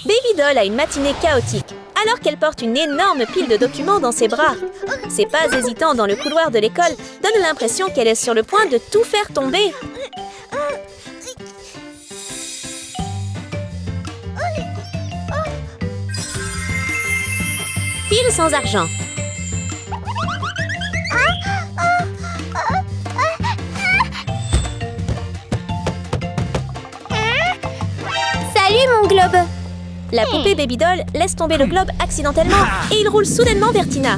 Baby Doll a une matinée chaotique, alors qu'elle porte une énorme pile de documents dans ses bras. Ses pas hésitants dans le couloir de l'école donnent l'impression qu'elle est sur le point de tout faire tomber. Pile sans argent. Salut mon globe! La poupée Baby Doll laisse tomber le globe accidentellement et il roule soudainement vers Tina.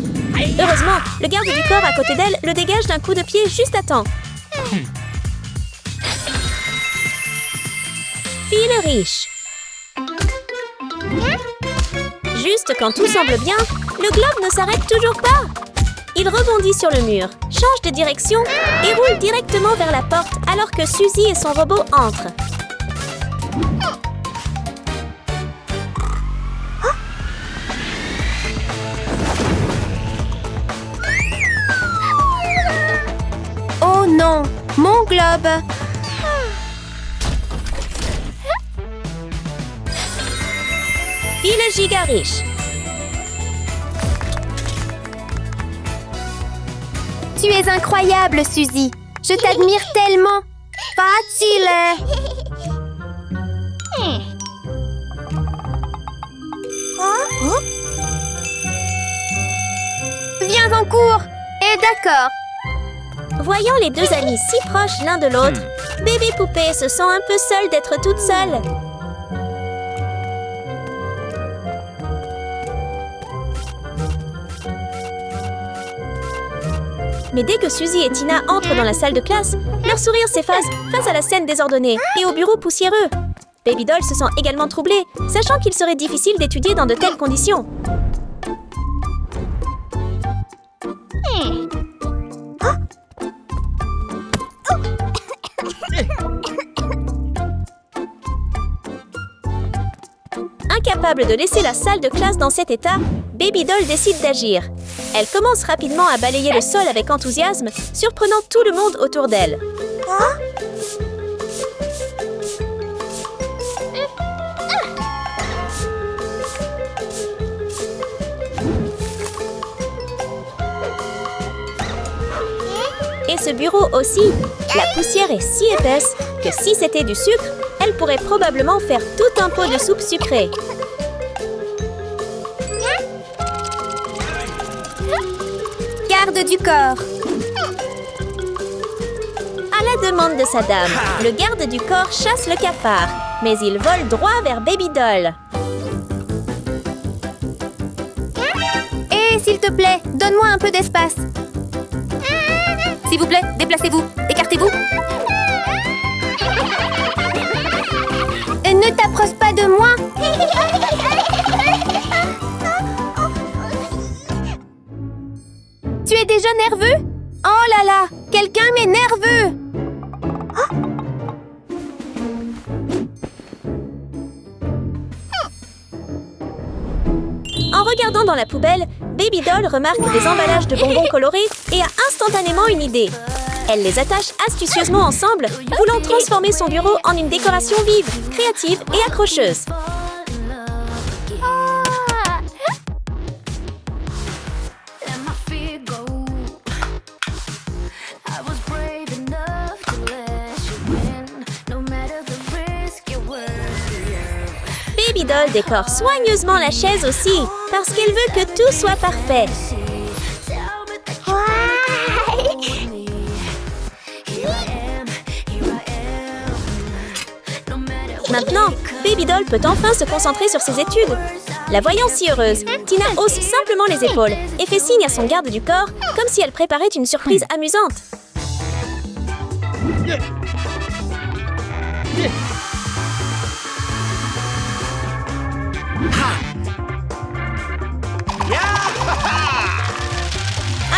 Heureusement, le garde du corps à côté d'elle le dégage d'un coup de pied juste à temps. Fille riche. Juste quand tout semble bien, le globe ne s'arrête toujours pas. Il rebondit sur le mur, change de direction et roule directement vers la porte alors que Suzy et son robot entrent. Oh non, mon globe! Fille giga riche. Tu es incroyable, Suzy! Je t'admire tellement! Facile! Viens en cours! Et d'accord! Voyant les deux amis si proches l'un de l'autre, Bébé Poupée se sent un peu seule d'être toute seule. Mais dès que Suzy et Tina entrent dans la salle de classe, leur sourire s'efface face à la scène désordonnée et au bureau poussiéreux. Baby Doll se sent également troublée, sachant qu'il serait difficile d'étudier dans de telles conditions. Incapable de laisser la salle de classe dans cet état, Baby Doll décide d'agir. Elle commence rapidement à balayer le sol avec enthousiasme, surprenant tout le monde autour d'elle. Et ce bureau aussi, la poussière est si épaisse que si c'était du sucre, elle pourrait probablement faire tout un pot de soupe sucrée. Garde du corps! À la demande de sa dame, le garde du corps chasse le cafard, mais il vole droit vers Baby Doll. Et s'il te plaît, donne-moi un peu d'espace. S'il vous plaît, déplacez-vous, écartez-vous. Ne t'approche pas de moi. Tu es déjà nerveux? Oh là là, quelqu'un m'est nerveux. En regardant dans la poubelle, Baby Doll remarque des emballages de bonbons colorés et a instantanément une idée. Elle les attache astucieusement ensemble, voulant transformer son bureau en une décoration vive, créative et accrocheuse. Baby Doll décore soigneusement la chaise aussi, parce qu'elle veut que tout soit parfait. Maintenant, Baby Doll peut enfin se concentrer sur ses études. La voyant si heureuse, Tina hausse simplement les épaules et fait signe à son garde du corps, comme si elle préparait une surprise amusante.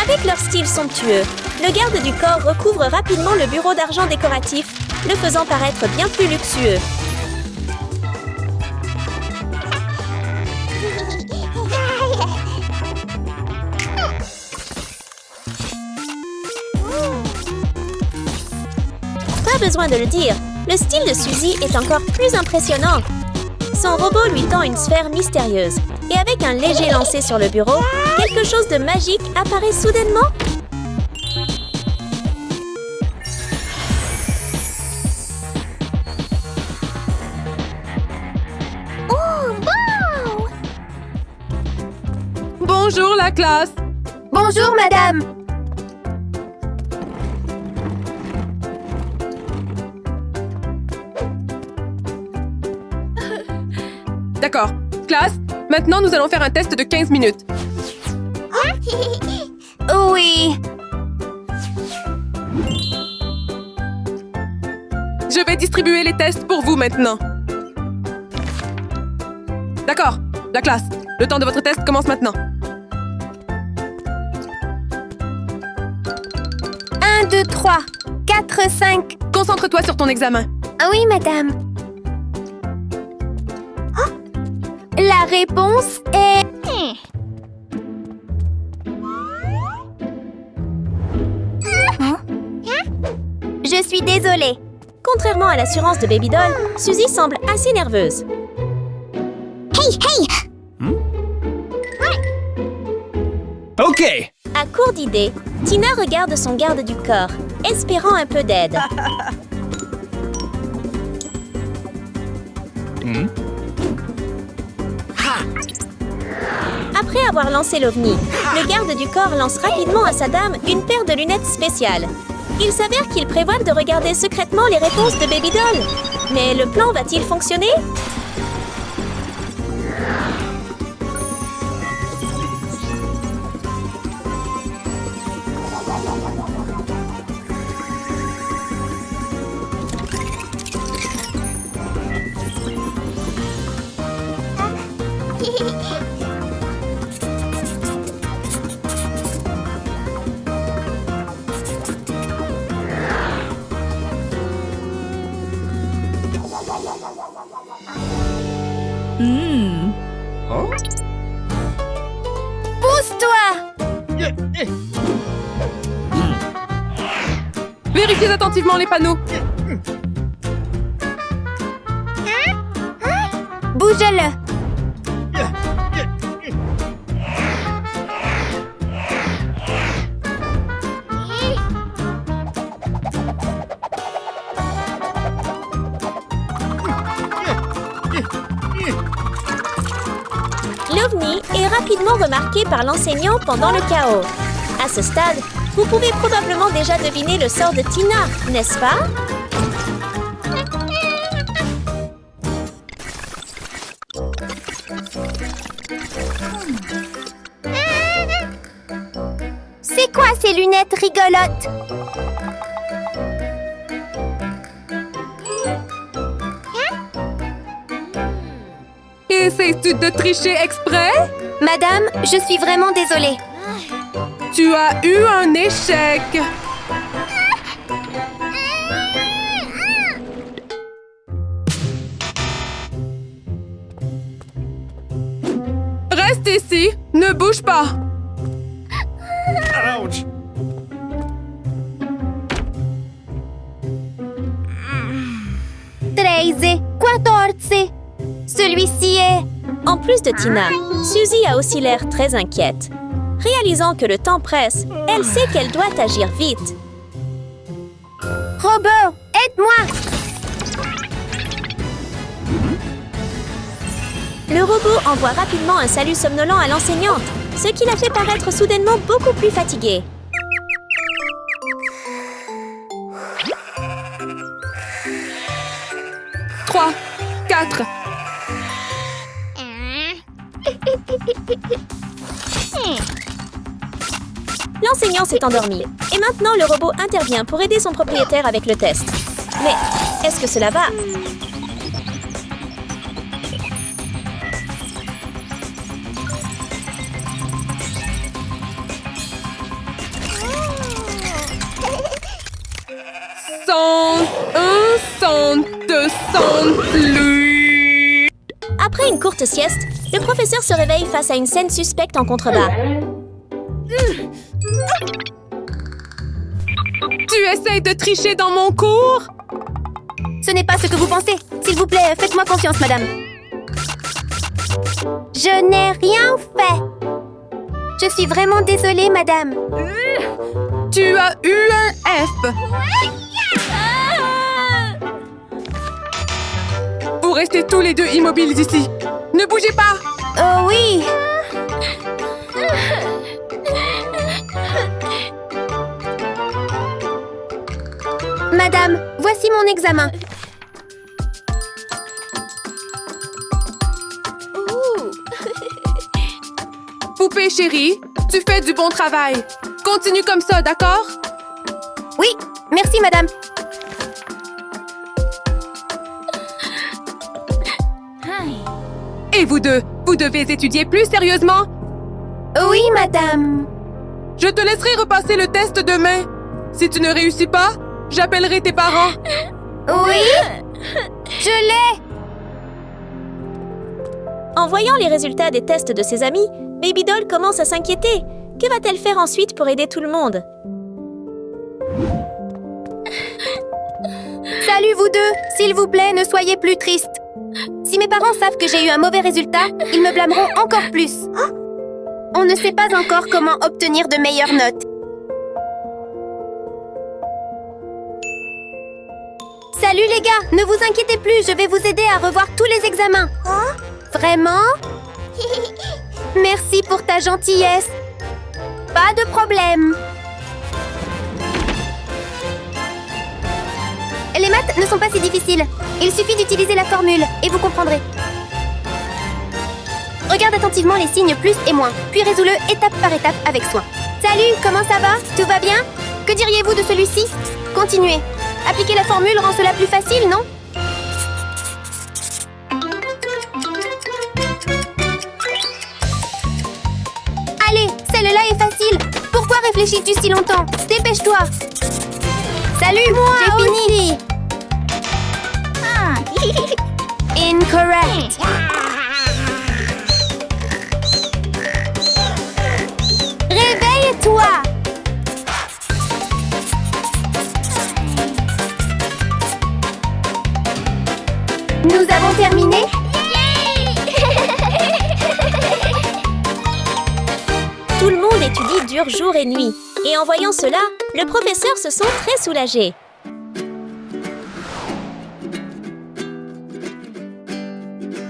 Avec leur style somptueux, le garde du corps recouvre rapidement le bureau d'argent décoratif, le faisant paraître bien plus luxueux. Pas besoin de le dire, le style de Suzy est encore plus impressionnant. Son robot lui tend une sphère mystérieuse. Et avec un léger lancer sur le bureau, quelque chose de magique apparaît soudainement. Bonjour la classe! Bonjour, madame. D'accord. Classe, maintenant nous allons faire un test de 15 minutes. Oui. Je vais distribuer les tests pour vous maintenant. D'accord. La classe, le temps de votre test commence maintenant. 1, 2, 3, 4, 5. Concentre-toi sur ton examen. Ah oui, madame. La réponse est... Je suis désolée. Contrairement à l'assurance de Baby Doll, Suzy semble assez nerveuse. OK. À court d'idées, Tina regarde son garde du corps, espérant un peu d'aide. Après avoir lancé l'OVNI, le garde du corps lance rapidement à sa dame une paire de lunettes spéciales. Il s'avère qu'ils prévoient de regarder secrètement les réponses de Baby Doll. Mais le plan va-t-il fonctionner? Pousse-toi! Vérifiez attentivement les panneaux. Bouge-le! L'OVNI est rapidement remarqué par l'enseignant pendant le chaos. À ce stade, vous pouvez probablement déjà deviner le sort de Tina, n'est-ce pas? C'est quoi ces lunettes rigolotes? Essayes-tu de tricher exprès? Madame, je suis vraiment désolée. Tu as eu un échec. Reste ici, ne bouge pas. Ouch. 13, 14. Celui-ci est... En plus de Tina, Suzy a aussi l'air très inquiète. Réalisant que le temps presse, elle sait qu'elle doit agir vite. Robot, aide-moi! Le robot envoie rapidement un salut somnolent à l'enseignante, ce qui la fait paraître soudainement beaucoup plus fatiguée. Trois, 4. L'enseignant s'est endormi, et maintenant le robot intervient pour aider son propriétaire avec le test. Mais est-ce que cela va? Plus. Après une courte sieste, le professeur se réveille face à une scène suspecte en contrebas. Tu essayes de tricher dans mon cours? Ce n'est pas ce que vous pensez. S'il vous plaît, faites-moi confiance, madame. Je n'ai rien fait. Je suis vraiment désolée, madame. Tu as eu un F. Vous restez tous les deux immobiles ici. Ne bougez pas. Oh oui. Madame, voici mon examen. Poupée chérie, tu fais du bon travail. Continue comme ça, d'accord? Oui, merci, madame. Et vous deux, vous devez étudier plus sérieusement. Oui, madame. Je te laisserai repasser le test demain. Si tu ne réussis pas, j'appellerai tes parents. Oui, je l'ai. En voyant les résultats des tests de ses amis, Baby Doll commence à s'inquiéter. Que va-t-elle faire ensuite pour aider tout le monde? Salut vous deux. S'il vous plaît, ne soyez plus tristes. Si mes parents savent que j'ai eu un mauvais résultat, ils me blâmeront encore plus. On ne sait pas encore comment obtenir de meilleures notes. Salut les gars, ne vous inquiétez plus, je vais vous aider à revoir tous les examens. Vraiment? Merci pour ta gentillesse. Pas de problème. Les maths ne sont pas si difficiles. Il suffit d'utiliser la formule et vous comprendrez. Regarde attentivement les signes plus et moins, puis résous-le étape par étape avec soin. Salut, comment ça va? Tout va bien? Que diriez-vous de celui-ci? Continuez. Appliquer la formule rend cela plus facile, non? Allez, celle-là est facile. Pourquoi réfléchis-tu si longtemps? Dépêche-toi. Salut, j'ai fini. Incorrect. Réveille-toi. Nous avons terminé. Tout le monde étudie dur jour et nuit. Et en voyant cela, le professeur se sent très soulagé.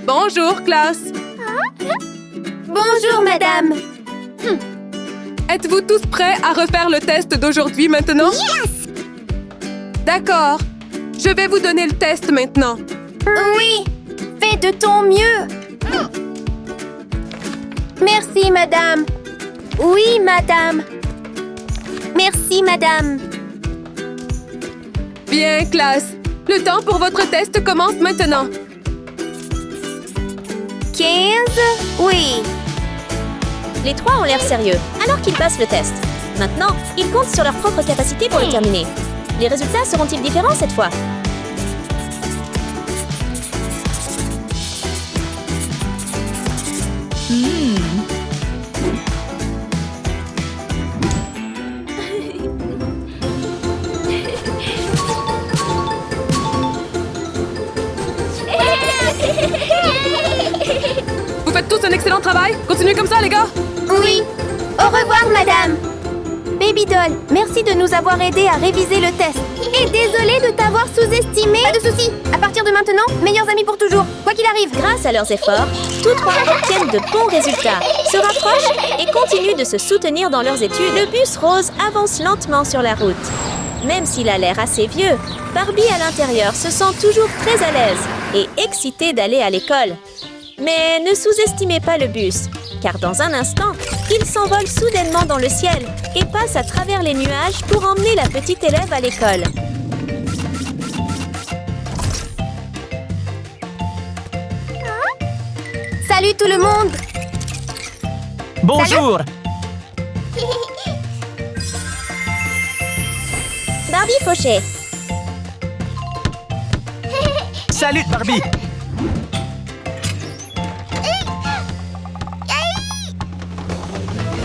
Bonjour, classe. Bonjour, madame. Êtes-vous tous prêts à refaire le test d'aujourd'hui maintenant? Yes! D'accord. Je vais vous donner le test maintenant. Oui, fais de ton mieux. Merci, madame. Oui, madame. Merci, madame. Bien, classe. Le temps pour votre test commence maintenant. 15? Oui. Les trois ont l'air sérieux, alors qu'ils passent le test. Maintenant, ils comptent sur leur propre capacité pour le terminer. Les résultats seront-ils différents cette fois? Vous faites tous un excellent travail. Continuez comme ça, les gars. Oui. Au revoir, madame. Baby Doll, merci de nous avoir aidés à réviser le test. Et désolée de t'avoir sous-estimé. Pas de soucis. À partir de maintenant, meilleurs amis pour toujours. Quoi qu'il arrive. Grâce à leurs efforts, tous trois obtiennent de bons résultats, se rapprochent et continuent de se soutenir dans leurs études. Le bus rose avance lentement sur la route. Même s'il a l'air assez vieux, Barbie à l'intérieur se sent toujours très à l'aise et excitée d'aller à l'école. Mais ne sous-estimez pas le bus, car dans un instant, il s'envole soudainement dans le ciel et passe à travers les nuages pour emmener la petite élève à l'école. Salut tout le monde. Bonjour. Barbie Fauché. Salut, Barbie.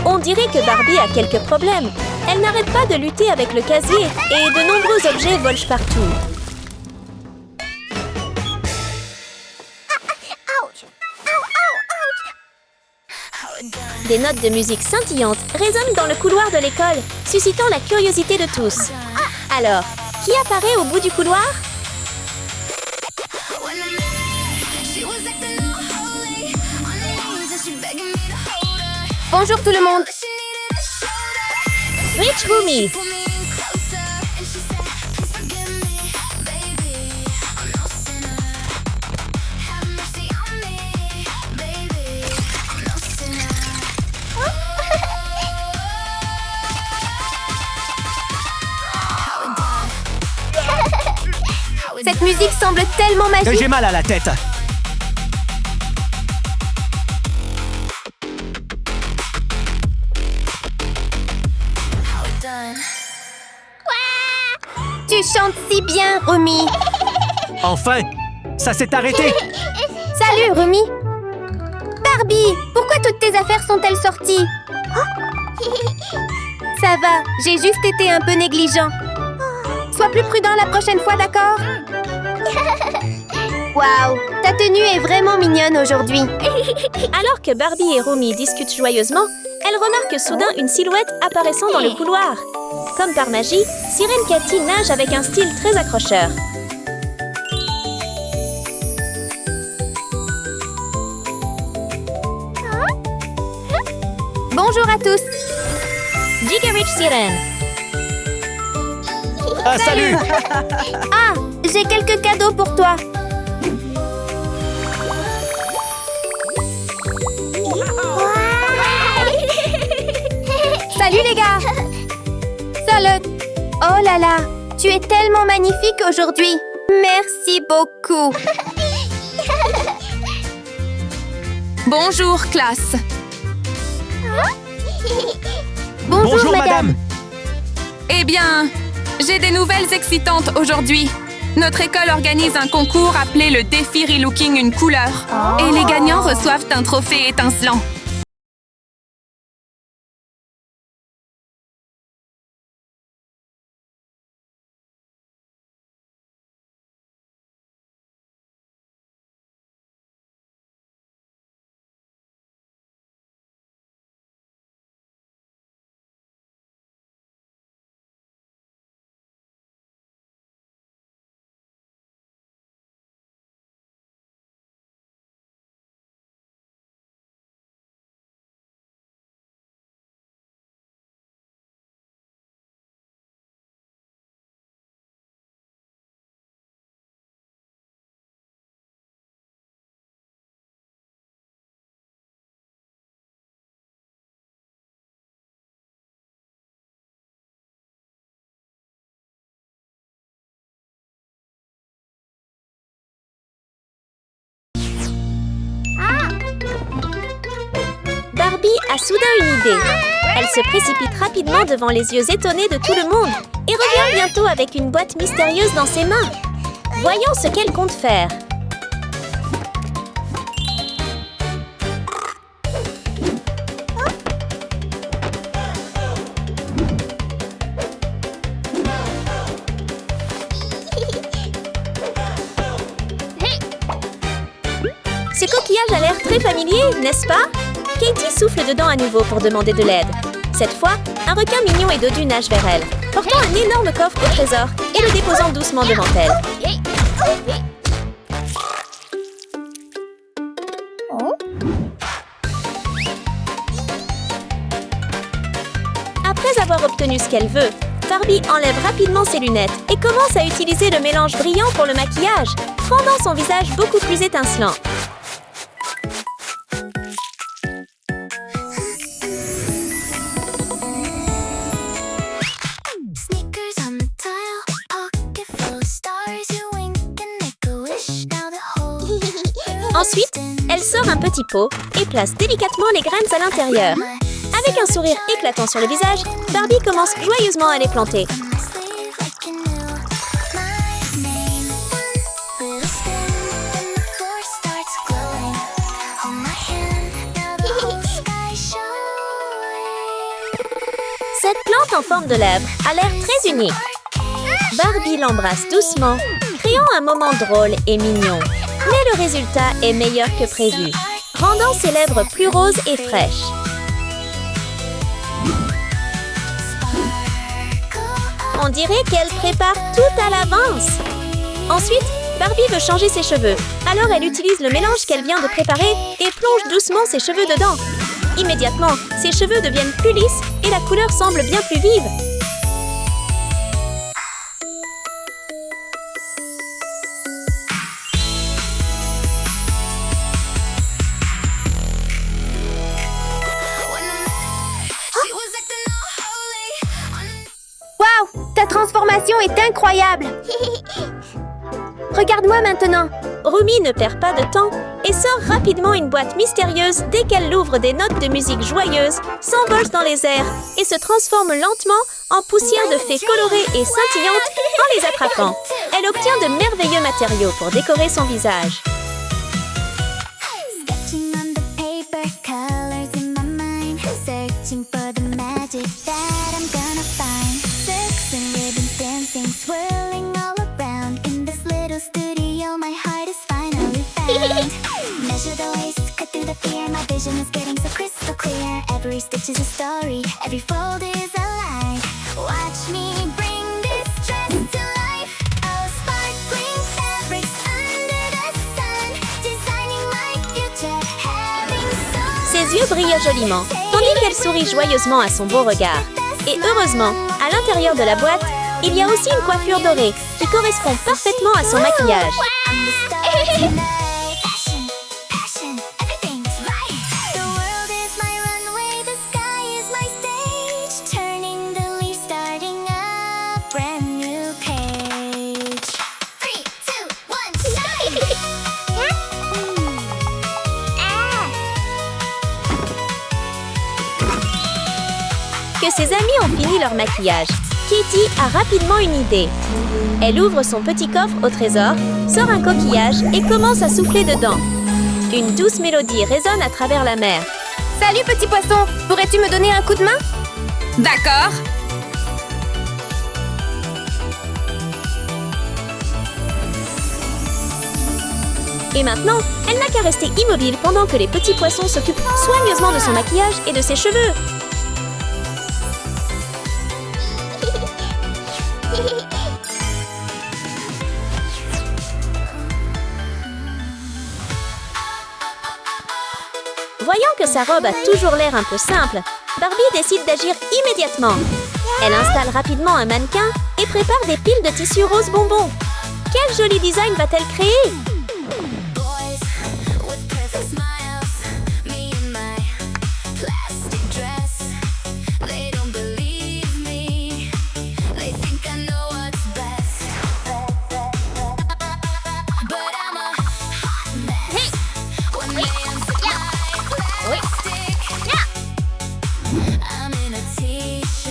On dirait que Barbie a quelques problèmes. Elle n'arrête pas de lutter avec le casier et de nombreux objets volent partout. Des notes de musique scintillantes résonnent dans le couloir de l'école, suscitant la curiosité de tous. Alors, qui apparaît au bout du couloir? Bonjour tout le monde. Rich Rumi. Cette musique semble tellement magique. J'ai mal à la tête. Tu chantes si bien, Rumi. Enfin, ça s'est arrêté. Salut, Rumi. Barbie, pourquoi toutes tes affaires sont-elles sorties? Ça va, j'ai juste été un peu négligent. Sois plus prudent la prochaine fois, d'accord? Waouh, ta tenue est vraiment mignonne aujourd'hui. Alors que Barbie et Rumi discutent joyeusement, elle remarque soudain une silhouette apparaissant dans le couloir. Comme par magie, Sirène Cathy nage avec un style très accrocheur. Bonjour à tous. Giga Rich Sirène. Ah, salut. Ah, j'ai quelques cadeaux pour toi. Salut les gars. Salut. Oh là là, tu es tellement magnifique aujourd'hui. Merci beaucoup. Bonjour, classe. Bonjour madame. Eh bien, j'ai des nouvelles excitantes aujourd'hui. Notre école organise un concours appelé le défi Relooking une couleur. Et les gagnants reçoivent un trophée étincelant. Barbie a soudain une idée. Elle se précipite rapidement devant les yeux étonnés de tout le monde et revient bientôt avec une boîte mystérieuse dans ses mains. Voyons ce qu'elle compte faire. Ce coquillage a l'air très familier, n'est-ce pas? Katie souffle dedans à nouveau pour demander de l'aide. Cette fois, un requin mignon et dodu nage vers elle, portant un énorme coffre au trésor et le déposant doucement devant elle. Après avoir obtenu ce qu'elle veut, Barbie enlève rapidement ses lunettes et commence à utiliser le mélange brillant pour le maquillage, rendant son visage beaucoup plus étincelant. Ensuite, elle sort un petit pot et place délicatement les graines à l'intérieur. Avec un sourire éclatant sur le visage, Barbie commence joyeusement à les planter. Cette plante en forme de lèvre a l'air très unique. Barbie l'embrasse doucement, créant un moment drôle et mignon. Mais le résultat est meilleur que prévu, rendant ses lèvres plus roses et fraîches. On dirait qu'elle prépare tout à l'avance. Ensuite, Barbie veut changer ses cheveux. Alors elle utilise le mélange qu'elle vient de préparer et plonge doucement ses cheveux dedans. Immédiatement, ses cheveux deviennent plus lisses et la couleur semble bien plus vive. Waouh! Ta transformation est incroyable! Regarde-moi maintenant! Rumi ne perd pas de temps et sort rapidement une boîte mystérieuse dès qu'elle l'ouvre. Des notes de musique joyeuses s'envolent dans les airs et se transforment lentement en poussière de fées colorées et scintillantes en les attrapant. Elle obtient de merveilleux matériaux pour décorer son visage. Measure the waist, cut through the fear. My vision is getting so crystal clear. Every stitch is a story, every fold is a line. Watch me bring this dress to life. Oh, sparkling fabrics under the sun, designing my future, having so. Ses yeux brillent joliment, tandis qu'elle sourit joyeusement à son beau regard. Et heureusement, à l'intérieur de la boîte, il y a aussi une coiffure dorée qui correspond parfaitement à son maquillage. Que ses amis ont fini leur maquillage, Kitty a rapidement une idée. Elle ouvre son petit coffre au trésor, sort un coquillage et commence à souffler dedans. Une douce mélodie résonne à travers la mer. Salut petit poisson! Pourrais-tu me donner un coup de main? D'accord. Et maintenant, elle n'a qu'à rester immobile pendant que les petits poissons s'occupent soigneusement de son maquillage et de ses cheveux. Voyant que sa robe a toujours l'air un peu simple, Barbie décide d'agir immédiatement. Elle installe rapidement un mannequin et prépare des piles de tissu rose bonbon. Quel joli design va-t-elle créer?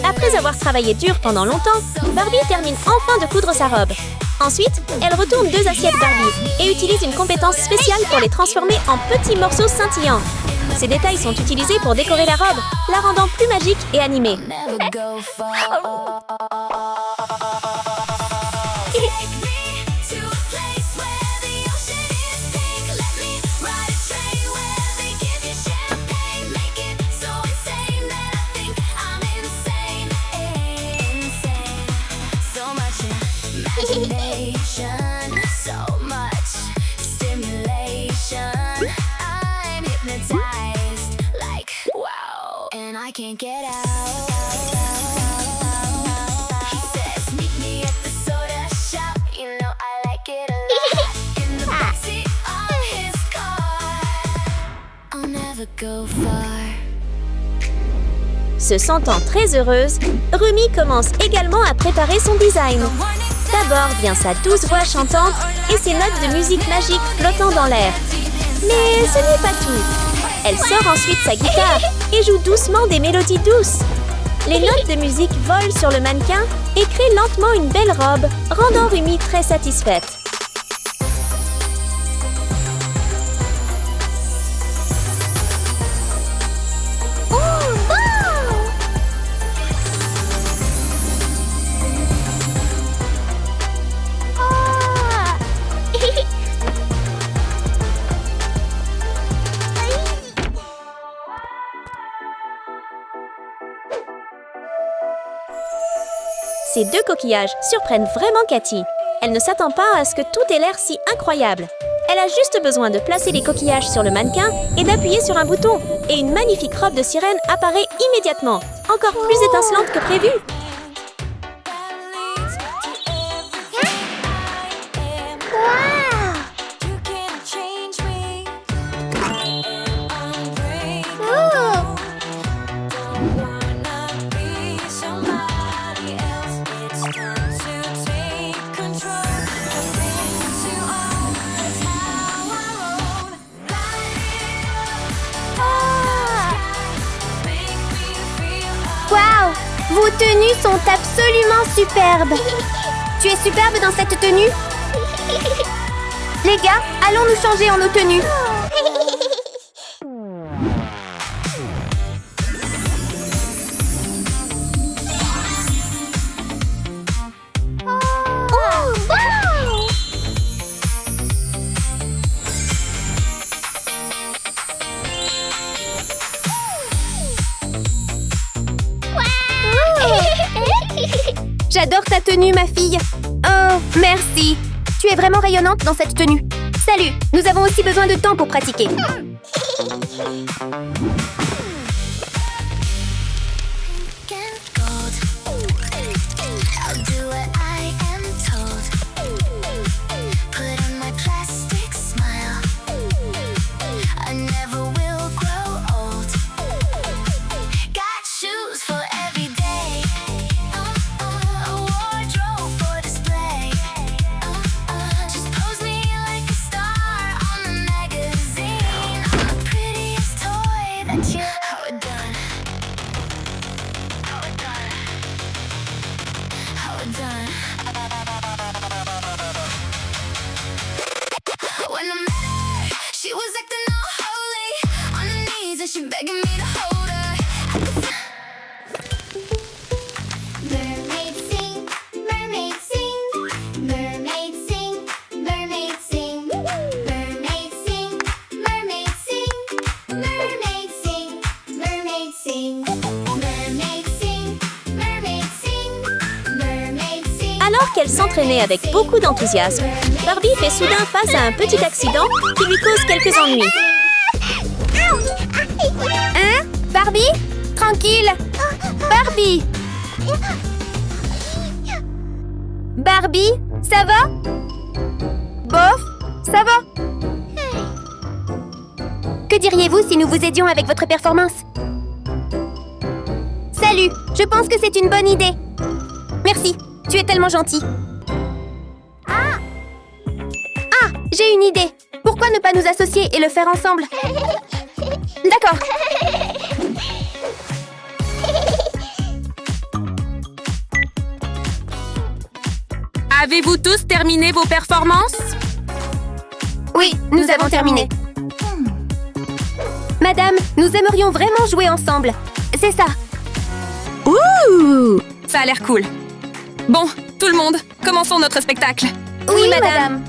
Après avoir travaillé dur pendant longtemps, Barbie termine enfin de coudre sa robe. Ensuite, elle retourne 2 assiettes Barbie et utilise une compétence spéciale pour les transformer en petits morceaux scintillants. Ces détails sont utilisés pour décorer la robe, la rendant plus magique et animée. So much stimulation. I'm hypnotized, like wow, and I can't get out. He says, meet me at the soda shop. You know I like it a lot. In the backseat of his car. I'll never go far. Se sentant très heureuse, Rumi commence également à préparer son design. D'abord vient sa douce voix chantante et ses notes de musique magique flottant dans l'air. Mais ce n'est pas tout. Elle sort ensuite sa guitare et joue doucement des mélodies douces. Les notes de musique volent sur le mannequin et créent lentement une belle robe, rendant Rumi très satisfaite. Ces 2 coquillages surprennent vraiment Cathy. Elle ne s'attend pas à ce que tout ait l'air si incroyable. Elle a juste besoin de placer les coquillages sur le mannequin et d'appuyer sur un bouton. Et une magnifique robe de sirène apparaît immédiatement, encore plus étincelante que prévu. Waouh! Vos tenues sont absolument superbes! Tu es superbe dans cette tenue? Les gars, allons nous changer en nos tenues! J'adore ta tenue, ma fille. Oh, merci. Tu es vraiment rayonnante dans cette tenue. Salut, nous avons aussi besoin de temps pour pratiquer. Alors qu'elle s'entraînait avec beaucoup d'enthousiasme, Barbie fait soudain face à un petit accident qui lui cause quelques ennuis. Hein? Barbie? Tranquille! Barbie! Barbie, ça va? Bof, ça va? Que diriez-vous si nous vous aidions avec votre performance? Salut, je pense que c'est une bonne idée. Merci, tu es tellement gentil. Ah, j'ai une idée. Pourquoi ne pas nous associer et le faire ensemble? D'accord. Avez-vous tous terminé vos performances? Oui, nous avons terminé. Madame, nous aimerions vraiment jouer ensemble. C'est ça. Ouh! Ça a l'air cool. Bon, tout le monde, commençons notre spectacle. Oui, madame.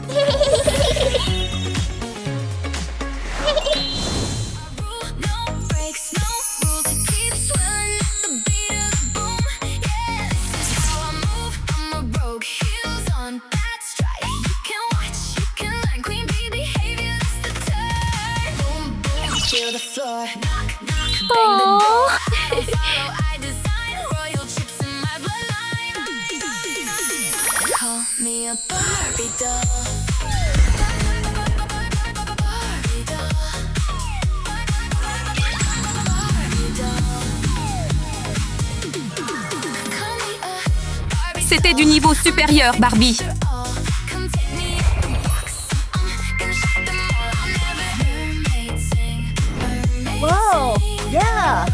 C'était du niveau supérieur, Barbie. Wow, yeah.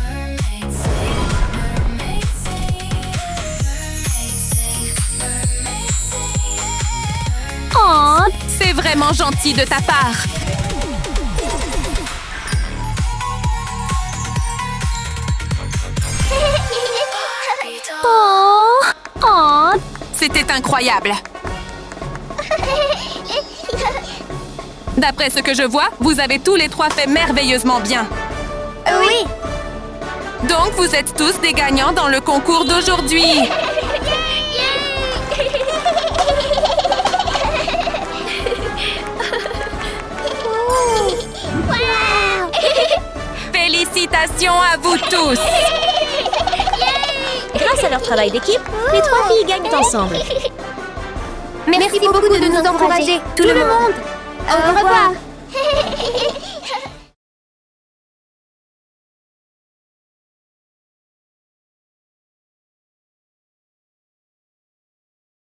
Oh, c'est vraiment gentil de ta part. C'était incroyable. D'après ce que je vois, vous avez tous les trois fait merveilleusement bien. Oui. Donc, vous êtes tous des gagnants dans le concours d'aujourd'hui. tous! Grâce à leur travail d'équipe, les 3 filles gagnent ensemble. Merci beaucoup de nous encourager, tout le monde. Au revoir.